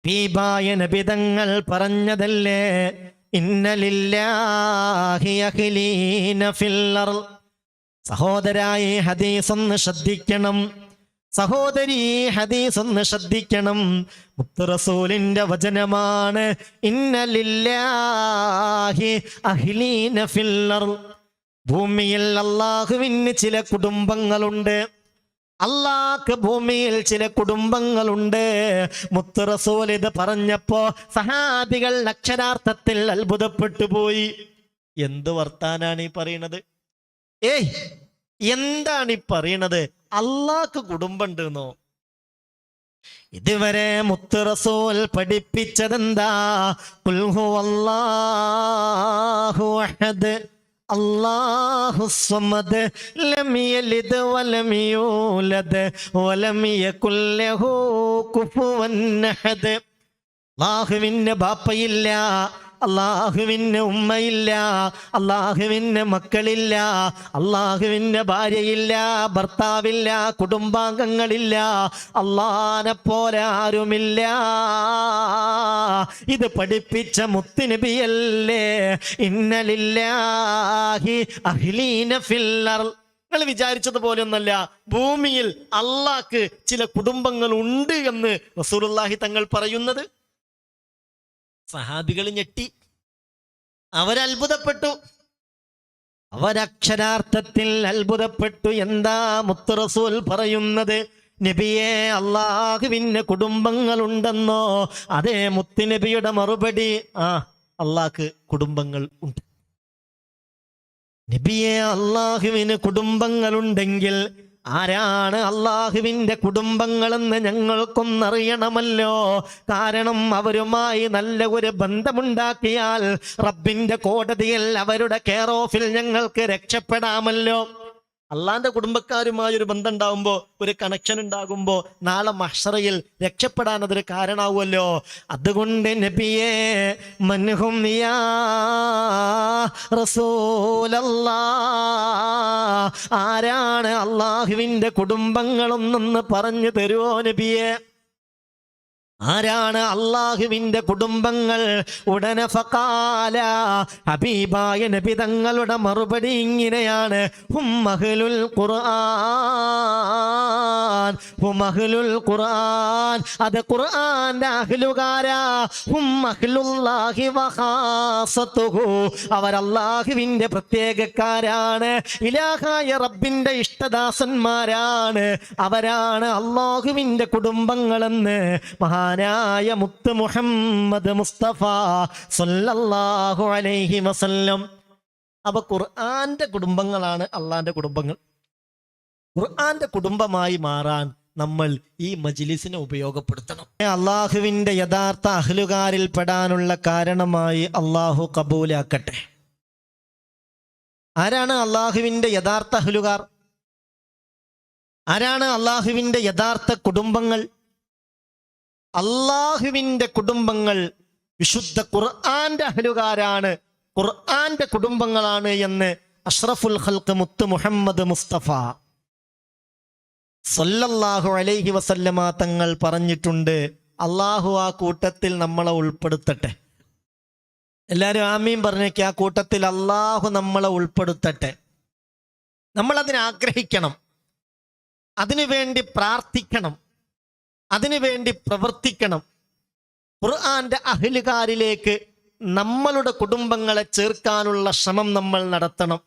ഹബീബായ നബി തങ്ങൾ പറഞ്ഞതല്ലേ, ഇന്ന ലില്ലാഹി അഖ്ലീന ഫിൽ അർള്. സഹോദരായ ഹദീസ് ഒന്ന് ശ്രദ്ധിക്കണം, സഹോദരി ഹദീസ് ഒന്ന് ശ്രദ്ധിക്കണം. മുത്ത് റസൂലിന്റെ വചനമാണ്, ഇന്ന ലില്ലാഹി അഖ്ലീന ഫിൽ അർള്. ഭൂമിയിൽ അല്ലാഹുവിന് ചില കുടുംബങ്ങളുണ്ട്. അല്ലാഹ്ക്ക് ഭൂമിയിൽ ചില കുടുംബങ്ങളുണ്ട്. മുത്ത് റസൂൽ ഇത് പറഞ്ഞപ്പോ സഹാബികൾ അക്ഷരാർത്ഥത്തിൽ അത്ഭുതപ്പെട്ടു പോയി. എന്ത് വർത്താനാണ് ഈ പറയണത്? എന്താണ് ഈ പറയണത്? അല്ലാഹ്ക്ക് കുടുംബമുണ്ട് എന്നോ? ഇതുവരെ മുത്ത് റസൂൽ പഠിപ്പിച്ചതെന്താ? ഖുൽ ഹുവല്ലാഹു അഹദ് അല്ലാഹു സമദ് ലം യലിദ് വലം യൂലദ് വലം യകുൽ ലഹു കുഫുവൻ അഹദ്. അല്ലാഹുവിന് ബാപ്പയില്ല, അല്ലാഹുവിന് ഉമ്മയില്ല, അല്ലാഹുവിന് മക്കളില്ല, അല്ലാഹുവിന് ഭാര്യയില്ല, ഭർത്താവില്ല, കുടുംബാംഗങ്ങളില്ല, അല്ലാഹനെ പോലെ ആരുമില്ല. ഇത് പഠിപ്പിച്ച മുത്തുനബിയല്ലേ. ഇന്ന ലില്ലാഹി അഖ്ലീന ഫിൽ അർള്. നിങ്ങൾ വിചാരിച്ചതുപോലെ ഒന്നല്ല, ഭൂമിയിൽ അല്ലാഹ്ക്ക് ചില കുടുംബങ്ങൾ ഉണ്ട് എന്ന് റസൂലുള്ളാഹി തങ്ങൾ പറയുന്നത്. സഹാബികൾ ഞെട്ടി, അവരത്ഭുതപ്പെട്ടു, അവരക്ഷരാർത്ഥത്തിൽ അത്ഭുതപ്പെട്ടു. എന്താ മുത്ത് റസൂൽ പറയുന്നത്? നബിയെ, അല്ലാഹുവിന് കുടുംബങ്ങളുണ്ടെന്നോ? അതേ, മുത്ത് നബിയുടെ മറുപടി, അല്ലാഹ്ക്ക് കുടുംബങ്ങൾ ഉണ്ട്. നബിയെ, അല്ലാഹുവിന് കുടുംബങ്ങളുണ്ടെങ്കിൽ ആരാണ് അല്ലാഹുവിന്റെ കുടുംബങ്ങളെന്ന് ഞങ്ങൾക്കൊന്നറിയണമല്ലോ. കാരണം അവരുമായി നല്ല ഒരു ബന്ധമുണ്ടാക്കിയാൽ റബ്ബിന്റെ കോടതിയിൽ അവരുടെ കെയർ ഓഫിൽ ഞങ്ങൾക്ക് രക്ഷപ്പെടാമല്ലോ. അള്ളാന്റെ കുടുംബക്കാരുമായി ഒരു ബന്ധം ഉണ്ടാകുമ്പോൾ, ഒരു കണക്ഷൻ ഉണ്ടാകുമ്പോൾ നാളെ മഹ്ശറയിൽ രക്ഷപ്പെടാൻ അതൊരു കാരണമാവുമല്ലോ. അതുകൊണ്ട് നബിയേ, മൻഹും യാ റസൂലല്ലാഹ്, ആരാണ് അല്ലാഹുവിന്റെ കുടുംബങ്ങളൊന്നെന്ന് പറഞ്ഞു തരുമോ നബിയേ? ആരാണ് അല്ലാഹുവിന്റെ കുടുംബങ്ങൾ? ഉടനെ ഫഖാല, ഹബീബായ നബി തങ്ങളുടെ മറുപടി ഇങ്ങനെയാണ്, ഹും അഹ്ലുൽ ഖുർആൻ, ഹും അഹ്ലുൽ ഖുർആൻ, അത് ഖുർആന്റെ അഹ്ലുകാരാ. ഹും അഹ്ലുല്ലാഹി വഖാസതുഹു, അവർ അല്ലാഹുവിന്റെ പ്രത്യേകക്കാരാണ്, ഇലാഹായ റബ്ബിന്റെ ഇഷ്ടദാസന്മാരാണ്, അവരാണ് അല്ലാഹുവിന്റെ കുടുംബങ്ങളെന്ന് മഹാനായ മുത്ത് മുഹമ്മദ് മുസ്തഫ സല്ലല്ലാഹു അലൈഹി വസല്ലം. അപ്പൊ ഖുർആന്റെ കുടുംബങ്ങളാണ് അള്ളാന്റെ കുടുംബങ്ങൾ. ഖുർആന്റെ കുടുംബമായി മാറാൻ നമ്മൾ ഈ മജ്ലിസിനെ ഉപയോഗപ്പെടുത്തണം. അള്ളാഹുവിന്റെ യഥാർത്ഥ അഹ്ലുകാരിൽ പെടാനുള്ള കാരണമായി അള്ളാഹു കബൂലാക്കട്ടെ. ആരാണ് അള്ളാഹുവിന്റെ യഥാർത്ഥ അഹ്ലുകാർ? ആരാണ് അള്ളാഹുവിന്റെ യഥാർത്ഥ കുടുംബങ്ങൾ? അല്ലാഹുവിന്റെ കുടുംബങ്ങൾ വിശുദ്ധ ഖുർആന്റെ അഹ്ലുകാരാണ്, ഖുർആന്റെ കുടുംബങ്ങളാണ് എന്ന് അഷ്റഫുൽ ഖൽഖ് മുത്ത് മുഹമ്മദ് മുസ്തഫ സല്ലല്ലാഹു അലൈഹി വസല്ലമ തങ്ങൾ പറഞ്ഞിട്ടുണ്ട്. അള്ളാഹു ആ കൂട്ടത്തിൽ നമ്മളെ ഉൾപ്പെടുത്തട്ടെ. എല്ലാവരും ആമീൻ പറഞ്ഞേക്ക്. ആ കൂട്ടത്തിൽ അള്ളാഹു നമ്മളെ ഉൾപ്പെടുത്തട്ടെ. നമ്മളതിനെ ആഗ്രഹിക്കണം, അതിനുവേണ്ടി പ്രാർത്ഥിക്കണം, അതിനുവേണ്ടി പ്രവർത്തിക്കണം. ഖുർആന്റെ അഹ്ലുകാരിലേക്ക് നമ്മളുടെ കുടുംബങ്ങളെ ചേർക്കാനുള്ള ശ്രമം നമ്മൾ നടത്തണം.